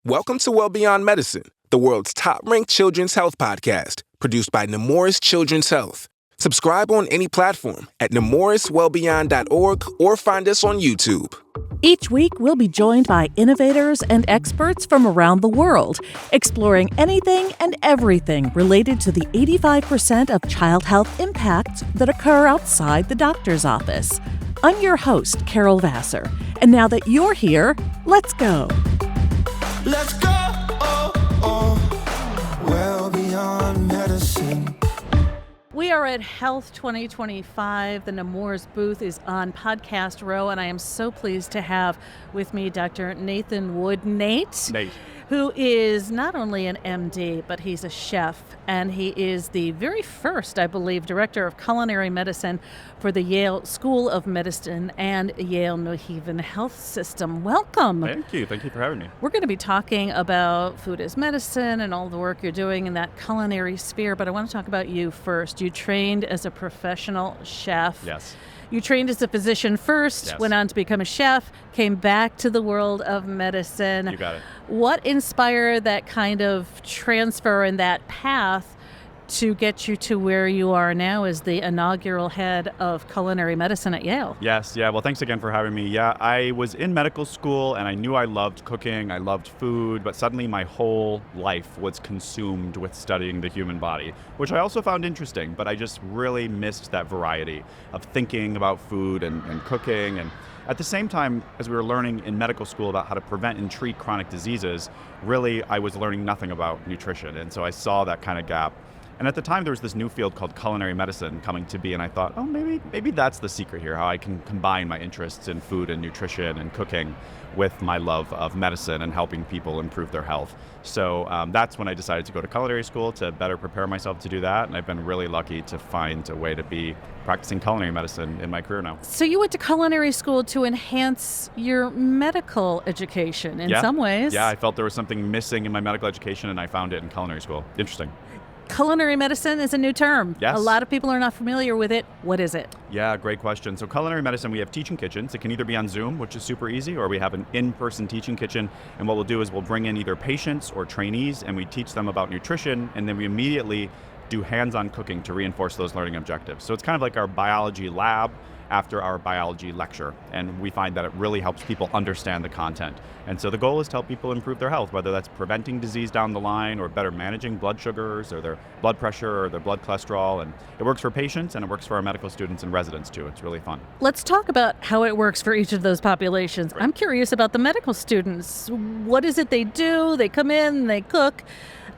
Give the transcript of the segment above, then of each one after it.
Welcome to Well Beyond Medicine, the world's top-ranked children's health podcast, produced by Nemours Children's Health. Subscribe on any platform at nemourswellbeyond.org or find us on YouTube. Each week, we'll be joined by innovators and experts from around the world, exploring anything and everything related to the 85% of child health impacts that occur outside the doctor's office. I'm your host, Carol Vassar, and now that you're here, let's go. Let's go, well beyond medicine. We are at Health 2025. The Nemours booth is on Podcast Row, and I am so pleased to have with me Dr. Nathan Wood. Nate, who is not only an MD, but he's a chef, and he is the very first, I believe, director of culinary medicine for the Yale School of Medicine and Yale New Haven Health System. Welcome. Thank you. Thank you for having me. We're going to be talking about food as medicine and all the work you're doing in that culinary sphere, but I want to talk about you first. You trained as a professional chef. Yes. You trained as a physician first, Yes. went on to become a chef, came back to the world of medicine. You got it. What inspired that kind of transfer and that path to get you to where you are now as the inaugural head of culinary medicine at Yale? Yes. Yeah. Well, thanks again for having me. Yeah, I was in medical school and I knew I loved cooking. I loved food, but suddenly my whole life was consumed with studying the human body, which I also found interesting, but I just really missed that variety of thinking about food and cooking. And at the same time, as we were learning in medical school about how to prevent and treat chronic diseases, really I was learning nothing about nutrition. And so I saw that kind of gap. And at the time, there was this new field called culinary medicine coming to be, and I thought, oh, maybe that's the secret here, how I can combine my interests in food and nutrition and cooking with my love of medicine and helping people improve their health. So that's when I decided to go to culinary school to better prepare myself to do that, and I've been really lucky to find a way to be practicing culinary medicine in my career now. So you went to culinary school to enhance your medical education in some ways. Yeah, I felt there was something missing in my medical education, and I found it in culinary school. Interesting. Culinary medicine is a new term. Yes. A lot of people are not familiar with it. What is it? Yeah, great question. So culinary medicine, we have teaching kitchens. It can either be on Zoom, which is super easy, or we have an in-person teaching kitchen. And what we'll do is we'll bring in either patients or trainees, and we teach them about nutrition, and then we immediately do hands-on cooking to reinforce those learning objectives. So it's kind of like our biology lab after our biology lecture, and we find that it really helps people understand the content. And so the goal is to help people improve their health, whether that's preventing disease down the line or better managing blood sugars or their blood pressure or their blood cholesterol. And it works for patients and it works for our medical students and residents too. It's really fun. Let's talk about how it works for each of those populations. Right. I'm curious about the medical students. What is it they do? They come in, they cook.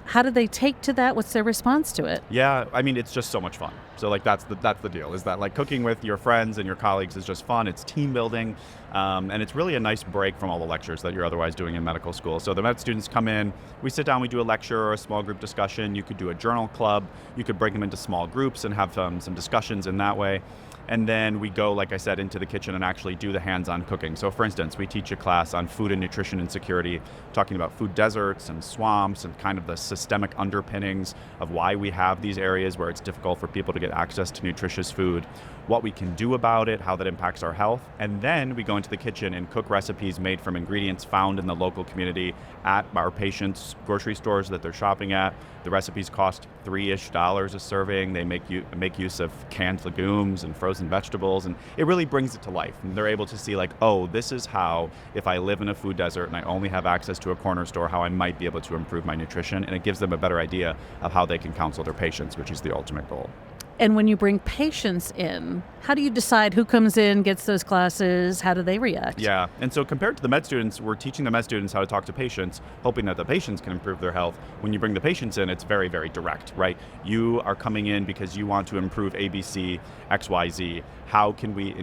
How do they take to that? What's their response to it? Yeah, I mean, it's just so much fun. So like that's the deal, is that like cooking with your friends and your colleagues is just fun. It's team building, and it's really a nice break from all the lectures that you're otherwise doing in medical school. So the med students come in, we sit down, we do a lecture or a small group discussion. You could do a journal club. You could break them into small groups and have some discussions in that way. And then we go, like I said, into the kitchen and actually do the hands-on cooking. So for instance, we teach a class on food and nutrition insecurity, talking about food deserts and swamps and kind of the systemic underpinnings of why we have these areas where it's difficult for people to get access to nutritious food, what we can do about it, how that impacts our health. And then we go into the kitchen and cook recipes made from ingredients found in the local community at our patients' grocery stores that they're shopping at. The recipes cost $3-ish a serving. They make use of canned legumes and frozen vegetables, and it really brings it to life. And they're able to see like, oh, this is how, if I live in a food desert and I only have access to a corner store, how I might be able to improve my nutrition. And it gives them a better idea of how they can counsel their patients, which is the ultimate goal. And when you bring patients in, how do you decide who comes in, gets those classes? How do they react? Yeah, and so compared to the med students, we're teaching the med students how to talk to patients, hoping that the patients can improve their health. When you bring the patients in, it's very, very direct, right? You are coming in because you want to improve ABC, XYZ. How can we,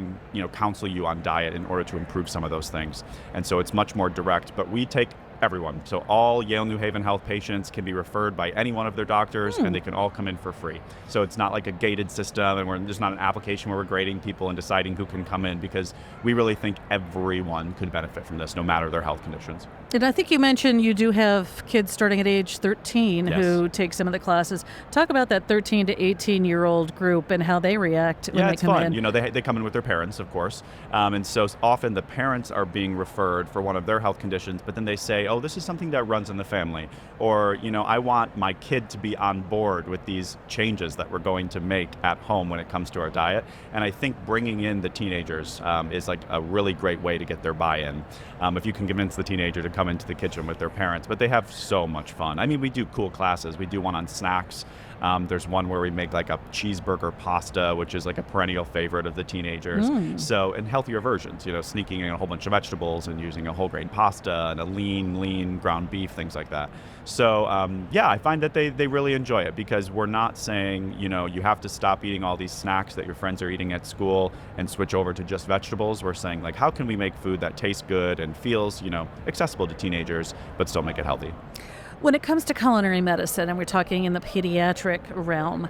counsel you on diet in order to improve some of those things? And so it's much more direct, but we take everyone. So all Yale New Haven Health patients can be referred by any one of their doctors, and they can all come in for free. So it's not like a gated system, and there's not an application where we're grading people and deciding who can come in, because we really think everyone could benefit from this, no matter their health conditions. And I think you mentioned you do have kids starting at age 13 who take some of the classes. Talk about that 13 to 18-year-old group and how they react when they come in. Yeah, it's fun. They come in with their parents, of course. And so often the parents are being referred for one of their health conditions, but then they say, oh, this is something that runs in the family, or, I want my kid to be on board with these changes that we're going to make at home when it comes to our diet. And I think bringing in the teenagers is like a really great way to get their buy-in. If you can convince the teenager to come into the kitchen with their parents, but they have so much fun. I mean, we do cool classes. We do one on snacks. There's one where we make like a cheeseburger pasta, which is like a perennial favorite of the teenagers. So, and healthier versions, sneaking in a whole bunch of vegetables and using a whole grain pasta and a lean ground beef, things like that. So, I find that they really enjoy it, because we're not saying, you have to stop eating all these snacks that your friends are eating at school and switch over to just vegetables. We're saying, like, how can we make food that tastes good and feels, accessible to teenagers, but still make it healthy? When it comes to culinary medicine, and we're talking in the pediatric realm,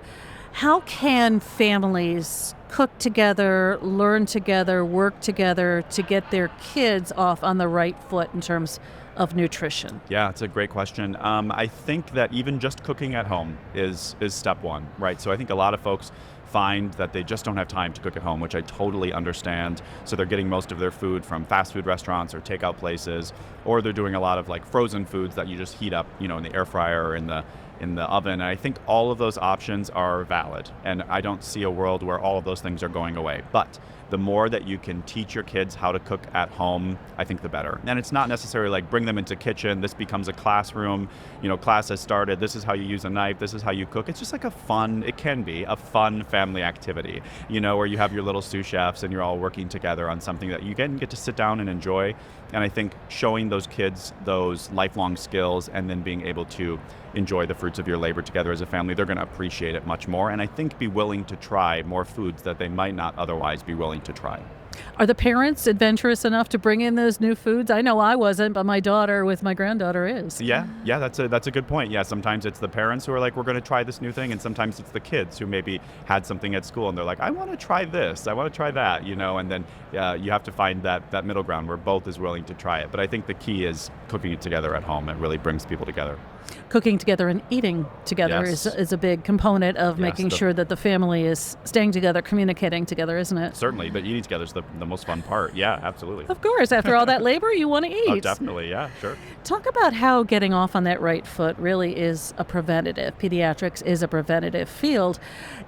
how can families cook together, learn together, work together to get their kids off on the right foot in terms of nutrition? Yeah, it's a great question. I think that even just cooking at home is step one, right? So I think a lot of folks find that they just don't have time to cook at home, which I totally understand. So they're getting most of their food from fast food restaurants or takeout places, or they're doing a lot of like frozen foods that you just heat up, in the air fryer or in the oven. And I think all of those options are valid, and I don't see a world where all of those things are going away. But the more that you can teach your kids how to cook at home, I think the better. And it's not necessarily like bring them into kitchen, this becomes a classroom, class has started, this is how you use a knife, this is how you cook. It's just like it can be a fun family activity, where you have your little sous chefs and you're all working together on something that you get to sit down and enjoy. And I think showing those kids those lifelong skills and then being able to enjoy the fruits of your labor together as a family, they're going to appreciate it much more. And I think be willing to try more foods that they might not otherwise be willing to try. Are the parents adventurous enough to bring in those new foods? I know I wasn't, but my daughter with my granddaughter is. Yeah, that's a good point. Yeah, sometimes it's the parents who are like, we're going to try this new thing, and sometimes it's the kids who maybe had something at school and they're like, I want to try this, I want to try that, and then you have to find that middle ground where both is willing to try it. But I think the key is cooking it together at home. It really brings people together. Cooking together and eating together is a big component of making sure that the family is staying together, communicating together, isn't it? Certainly, but eating together is the most fun part. Yeah, absolutely. Of course, after all that labor, you want to eat. Oh, definitely, yeah, sure. Talk about how getting off on that right foot really is a preventative. Pediatrics is a preventative field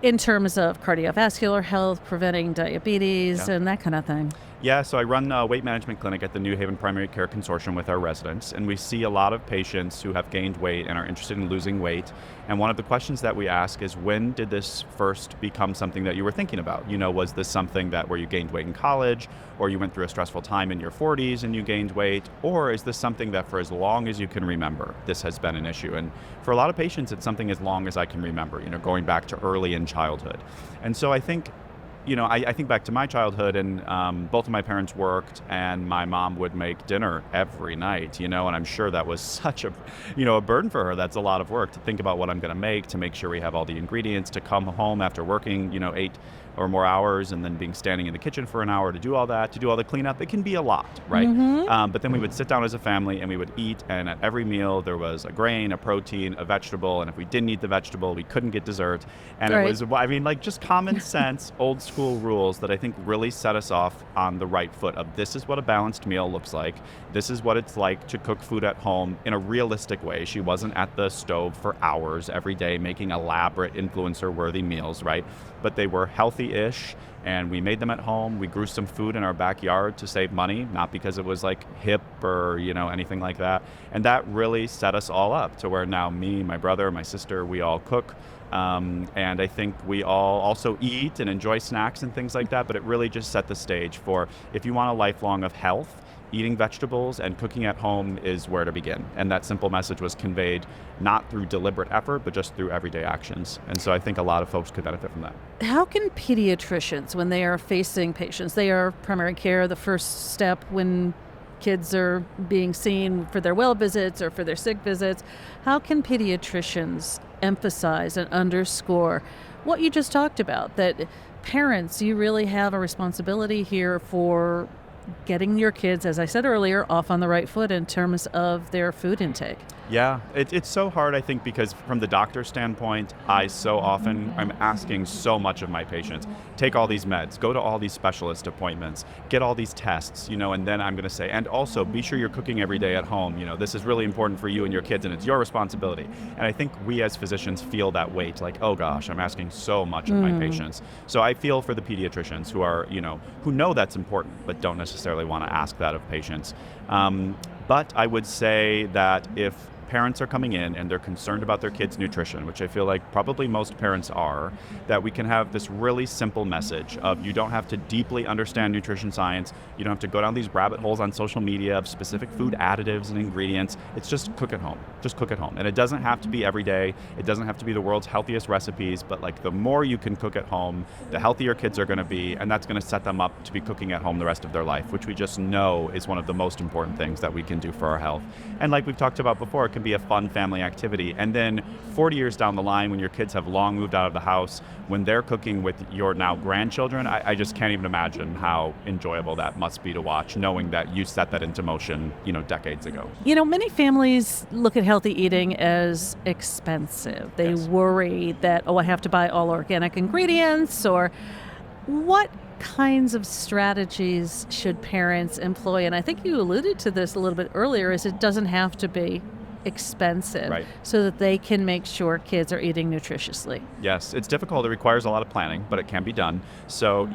in terms of cardiovascular health, preventing diabetes, and that kind of thing. Yeah, so I run a weight management clinic at the New Haven Primary Care Consortium with our residents, and we see a lot of patients who have gained weight and are interested in losing weight. And one of the questions that we ask is, when did this first become something that you were thinking about? Was this something that where you gained weight in college, or you went through a stressful time in your 40s and you gained weight, or is this something that for as long as you can remember, this has been an issue? And for a lot of patients, it's something as long as I can remember, going back to early in childhood. And so I think I think back to my childhood, and both of my parents worked, and my mom would make dinner every night, and I'm sure that was such a burden for her. That's a lot of work to think about what I'm going to make sure we have all the ingredients, to come home after working, 8 or more hours, and then standing in the kitchen for an hour to do all that, to do all the cleanup. It can be a lot, right? But then we would sit down as a family and we would eat, and at every meal there was a grain, a protein, a vegetable, and if we didn't eat the vegetable, we couldn't get dessert. And it was, just common sense, old school rules that I think really set us off on the right foot of, this is what a balanced meal looks like. This is what it's like to cook food at home in a realistic way. She wasn't at the stove for hours every day making elaborate influencer-worthy meals, right? But they were healthy-ish, and we made them at home. We grew some food in our backyard to save money, not because it was like hip or, anything like that. And that really set us all up to where now me, my brother, my sister, we all cook. And I think we all also eat and enjoy snacks and things like that, but it really just set the stage for, if you want a lifelong of health, eating vegetables and cooking at home is where to begin. And that simple message was conveyed not through deliberate effort, but just through everyday actions. And so I think a lot of folks could benefit from that. How can pediatricians, when they are facing patients, they are primary care, the first step when kids are being seen for their well visits or for their sick visits, how can pediatricians emphasize and underscore what you just talked about, that parents, you really have a responsibility here for getting your kids, as I said earlier, off on the right foot in terms of their food intake. Yeah, it's so hard, I think, because from the doctor's standpoint, I'm asking so much of my patients. Take all these meds, go to all these specialist appointments, get all these tests, and then I'm going to say, and also be sure you're cooking every day at home. This is really important for you and your kids, and it's your responsibility. And I think we as physicians feel that weight, like, oh gosh, I'm asking so much of my patients. So I feel for the pediatricians who are, who know that's important, but don't necessarily want to ask that of patients. But I would say that if parents are coming in and they're concerned about their kids' nutrition, which I feel like probably most parents are, that we can have this really simple message of you don't have to deeply understand nutrition science, you don't have to go down these rabbit holes on social media of specific food additives and ingredients. It's just cook at home. Just cook at home. And it doesn't have to be every day. It doesn't have to be the world's healthiest recipes, but like the more you can cook at home, the healthier kids are going to be, and that's going to set them up to be cooking at home the rest of their life, which we just know is one of the most important things that we can do for our health. And like we've talked about before, it can be a fun family activity. And then 40 years down the line, when your kids have long moved out of the house, when they're cooking with your now grandchildren, I just can't even imagine how enjoyable that must be to watch, knowing that you set that into motion, decades ago. Many families look at healthy eating as expensive. They worry that, I have to buy all organic ingredients, or what kinds of strategies should parents employ? And I think you alluded to this a little bit earlier, is it doesn't have to be expensive, right, so that they can make sure kids are eating nutritiously. Yes, it's difficult. It requires a lot of planning, but it can be done. So,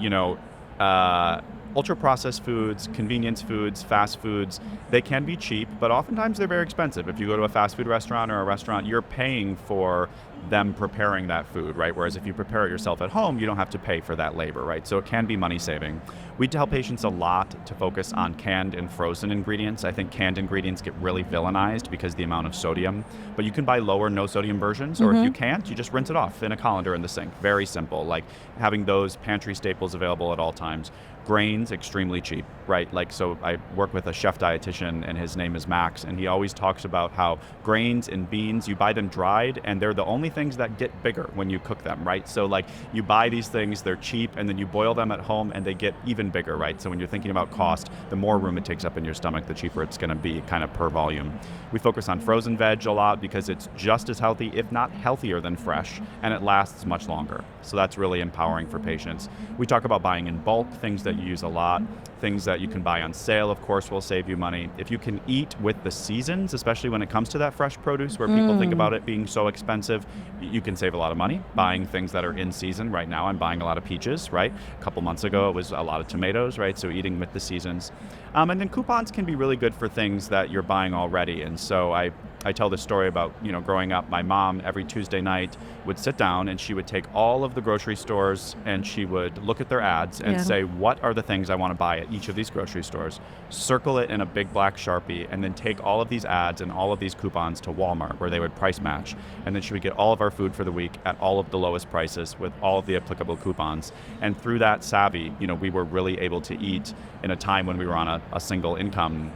ultra-processed foods, convenience foods, fast foods, they can be cheap, but oftentimes they're very expensive. If you go to a fast food restaurant or a restaurant, you're paying for them preparing that food, right? Whereas if you prepare it yourself at home, you don't have to pay for that labor, right? So it can be money saving. We tell patients a lot to focus on canned and frozen ingredients. I think canned ingredients get really villainized because of the amount of sodium, but you can buy lower, no sodium versions, or if you can't, you just rinse it off in a colander in the sink. Very simple, like having those pantry staples available at all times. Grains, extremely cheap, right? So I work with a chef dietitian and his name is Max, and he always talks about how grains and beans, you buy them dried and they're the only things that get bigger when you cook them, right? So you buy these things, they're cheap, and then you boil them at home and they get even bigger, right? So when you're thinking about cost, the more room it takes up in your stomach, the cheaper it's going to be kind of per volume. We focus on frozen veg a lot because it's just as healthy, if not healthier than fresh, and it lasts much longer. So that's really empowering for patients. We talk about buying in bulk, things that you use a lot. Things that you can buy on sale, of course, will save you money. If you can eat with the seasons, especially when it comes to that fresh produce where people think about it being so expensive, you can save a lot of money buying things that are in season. Right now, I'm buying a lot of peaches, right? A couple months ago, it was a lot of tomatoes, right? So eating with the seasons. And then coupons can be really good for things that you're buying already. And so I tell this story about, growing up, my mom every Tuesday night would sit down and she would take all of the grocery stores and she would look at their ads and say, what are the things I want to buy at each of these grocery stores, circle it in a big black Sharpie, and then take all of these ads and all of these coupons to Walmart where they would price match. And then she would get all of our food for the week at all of the lowest prices with all of the applicable coupons. And through that savvy, we were really able to eat in a time when we were on a single income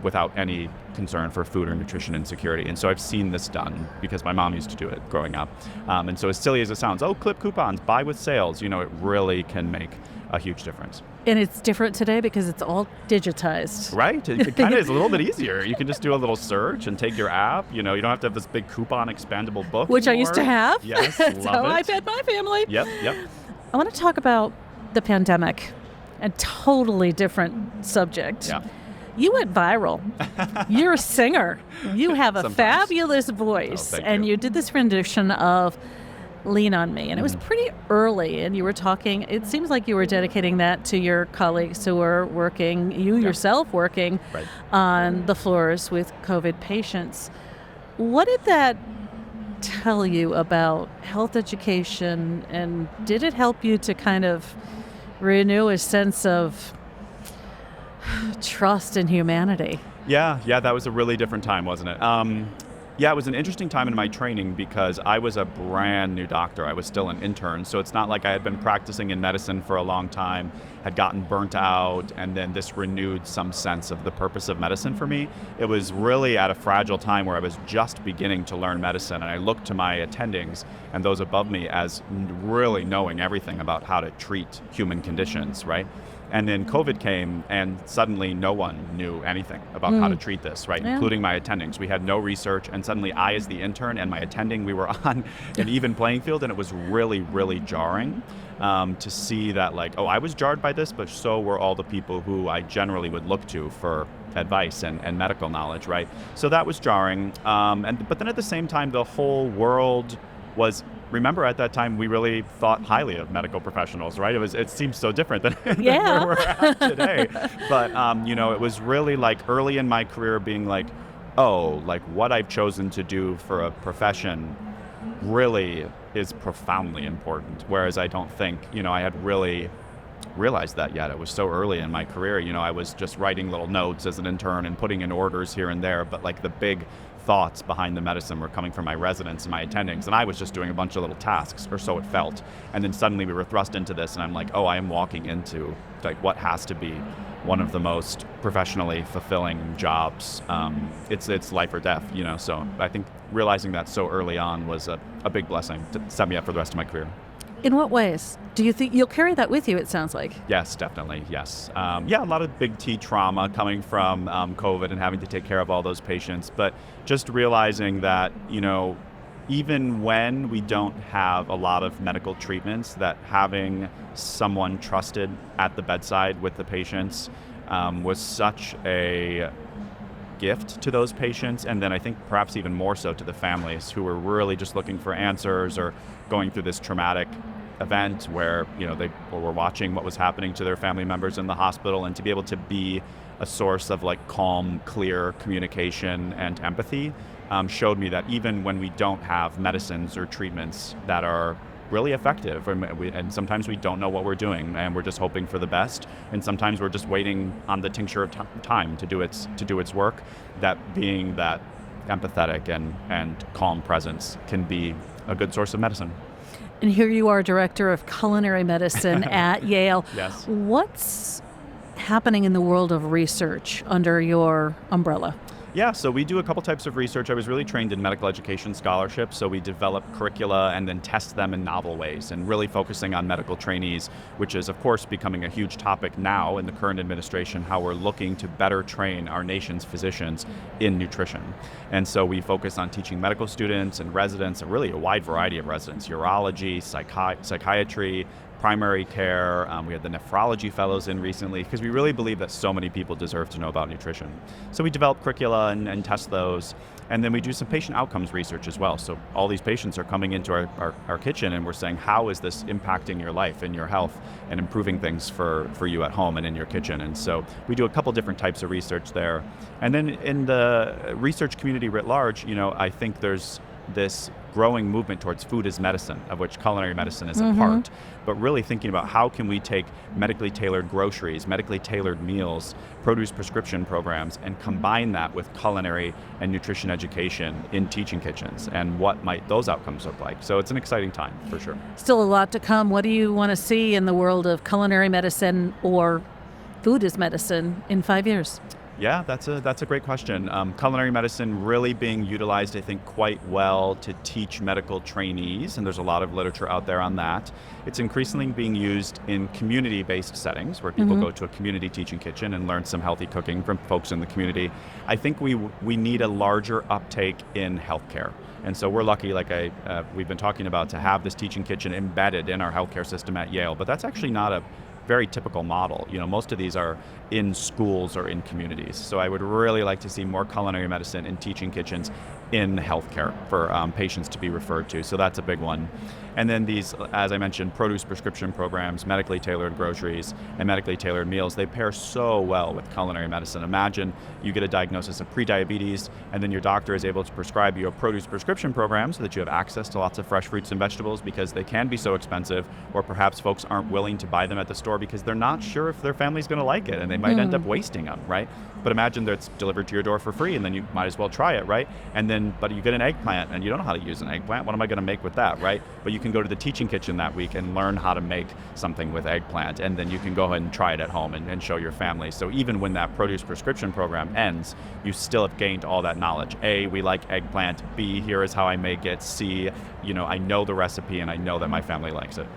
without any concern for food or nutrition insecurity. And so I've seen this done because my mom used to do it growing up. And so as silly as it sounds, clip coupons, buy with sales, it really can make a huge difference. And it's different today because it's all digitized. Right? It kind of is a little bit easier. You can just do a little search and take your app. You don't have to have this big coupon expandable book Which anymore. I used to have. Yes, That's love how it. I fed my family. Yep. I want to talk about the pandemic, a totally different subject. Yeah. You went viral. You're a singer. You have a Sometimes. Fabulous voice. Thank you did this rendition of Lean on Me. And it was pretty early. And you were talking, it seems like you were dedicating that to your colleagues who were working, yourself working on the floors with COVID patients. What did that tell you about health education? And did it help you to kind of renew a sense of trust in humanity? Yeah, that was a really different time, wasn't it? It was an interesting time in my training because I was a brand new doctor. I was still an intern, so it's not like I had been practicing in medicine for a long time, had gotten burnt out, and then this renewed some sense of the purpose of medicine for me. It was really at a fragile time where I was just beginning to learn medicine, and I looked to my attendings and those above me as really knowing everything about how to treat human conditions, right? And then COVID came, and suddenly no one knew anything about how to treat this, right? Yeah. Including my attendings. We had no research, and suddenly I, as the intern, and my attending, we were on an even playing field, and it was really, really jarring to see that, like, oh, I was jarred by this, but so were all the people who I generally would look to for advice and medical knowledge, right? So that was jarring. But then at the same time, the whole world was, remember at that time, we really thought highly of medical professionals, right? It seems so different than, than where we're at today. But, it was really like early in my career being like, oh, like what I've chosen to do for a profession really is profoundly important. Whereas I don't think, I had really realized that yet. It was so early in my career. I was just writing little notes as an intern and putting in orders here and there, but like the big thoughts behind the medicine were coming from my residents and my attendings, and I was just doing a bunch of little tasks, or so it felt. And then suddenly we were thrust into this, and I'm like, oh, I am walking into like what has to be one of the most professionally fulfilling jobs. It's life or death, So I think realizing that so early on was a big blessing to set me up for the rest of my career. In what ways? Do you think you'll carry that with you, it sounds like? Yes, definitely, yes. A lot of big T trauma coming from COVID and having to take care of all those patients, but just realizing that, even when we don't have a lot of medical treatments, that having someone trusted at the bedside with the patients was such a gift to those patients, and then I think perhaps even more so to the families who were really just looking for answers or going through this traumatic event where they were watching what was happening to their family members in the hospital, and to be able to be a source of like calm, clear communication and empathy showed me that even when we don't have medicines or treatments that are really effective, and sometimes we don't know what we're doing, and we're just hoping for the best, and sometimes we're just waiting on the tincture of time to do its work, that being that empathetic and calm presence can be a good source of medicine. And here you are, director of culinary medicine at Yale. Yes. What's happening in the world of research under your umbrella? Yeah, so we do a couple types of research. I was really trained in medical education scholarship, so we develop curricula and then test them in novel ways, and really focusing on medical trainees, which is, of course, becoming a huge topic now in the current administration, how we're looking to better train our nation's physicians in nutrition. And so we focus on teaching medical students and residents, and really a wide variety of residents, urology, psychiatry, primary care. We had the nephrology fellows in recently, because we really believe that so many people deserve to know about nutrition. So we develop curricula and test those. And then we do some patient outcomes research as well. So all these patients are coming into our kitchen, and we're saying, how is this impacting your life and your health and improving things for you at home and in your kitchen? And so we do a couple different types of research there. And then in the research community writ large, I think there's this growing movement towards food as medicine, of which culinary medicine is a part, but really thinking about how can we take medically tailored groceries, medically tailored meals, produce prescription programs, and combine that with culinary and nutrition education in teaching kitchens, and what might those outcomes look like. So it's an exciting time, for sure. Still a lot to come. What do you want to see in the world of culinary medicine or food as medicine in 5 years? Yeah, that's a great question. Culinary medicine really being utilized, I think, quite well to teach medical trainees, and there's a lot of literature out there on that. It's increasingly being used in community-based settings, where people go to a community teaching kitchen and learn some healthy cooking from folks in the community. I think we need a larger uptake in healthcare. And so we're lucky, like we've been talking about, to have this teaching kitchen embedded in our healthcare system at Yale, but that's actually not a very typical model. Most of these are in schools or in communities. So I would really like to see more culinary medicine in teaching kitchens in healthcare for patients to be referred to. So that's a big one. And then these, as I mentioned, produce prescription programs, medically tailored groceries, and medically tailored meals, they pair so well with culinary medicine. Imagine you get a diagnosis of prediabetes, and then your doctor is able to prescribe you a produce prescription program so that you have access to lots of fresh fruits and vegetables, because they can be so expensive, or perhaps folks aren't willing to buy them at the store because they're not sure if their family's going to like it, and they might end up wasting them, right? But imagine that it's delivered to your door for free, and then you might as well try it, right? But you get an eggplant, and you don't know how to use an eggplant. What am I going to make with that, right? But you can go to the teaching kitchen that week and learn how to make something with eggplant, and then you can go ahead and try it at home and show your family. So even when that produce prescription program ends, you still have gained all that knowledge. A, we like eggplant. B, here is how I make it. C, I know the recipe, and I know that my family likes it.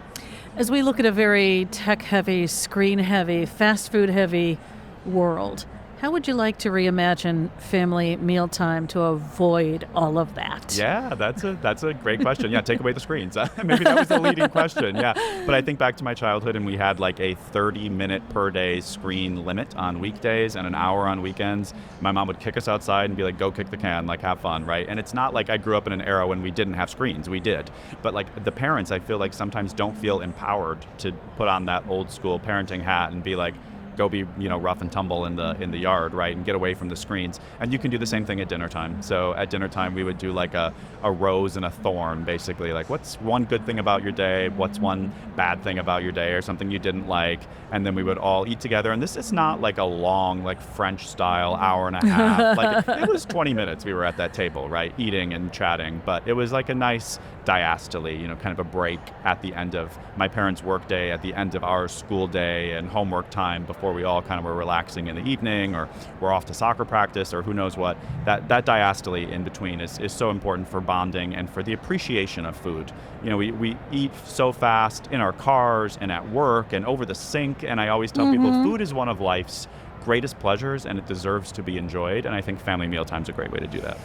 As we look at a very tech-heavy, screen-heavy, fast food-heavy world, how would you like to reimagine family mealtime to avoid all of that? Yeah, that's a great question. Yeah, take away the screens. Maybe that was the leading question. Yeah, but I think back to my childhood, and we had like a 30-minute per day screen limit on weekdays and an hour on weekends. My mom would kick us outside and be like, "Go kick the can, like have fun," right? And it's not like I grew up in an era when we didn't have screens. We did, but like the parents, I feel like sometimes don't feel empowered to put on that old school parenting hat and be like, go be, rough and tumble in the yard, right, and get away from the screens. And you can do the same thing at dinner time. So at dinner time, we would do like a rose and a thorn, basically. Like, what's one good thing about your day? What's one bad thing about your day, or something you didn't like? And then we would all eat together. And this is not like a long, like French style hour and a half. Like it was 20 minutes we were at that table, right, eating and chatting. But it was like a nice diastole, kind of a break at the end of my parents' work day, at the end of our school day and homework time before we all kind of were relaxing in the evening, or we're off to soccer practice, or who knows what. That diastole in between is so important for bonding and for the appreciation of food. We eat so fast in our cars and at work and over the sink, and I always tell people food is one of life's greatest pleasures, and it deserves to be enjoyed, and I think family mealtime is a great way to do that.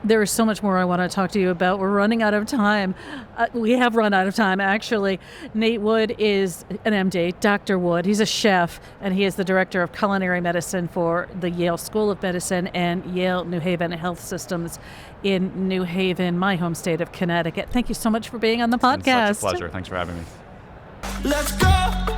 There is so much more I want to talk to you about. We're running out of time. We have run out of time, actually. Nate Wood is an MD, Dr. Wood. He's a chef, and he is the director of culinary medicine for the Yale School of Medicine and Yale New Haven Health Systems in New Haven, my home state of Connecticut. Thank you so much for being on the podcast. It's such a pleasure. Thanks for having me. Let's go.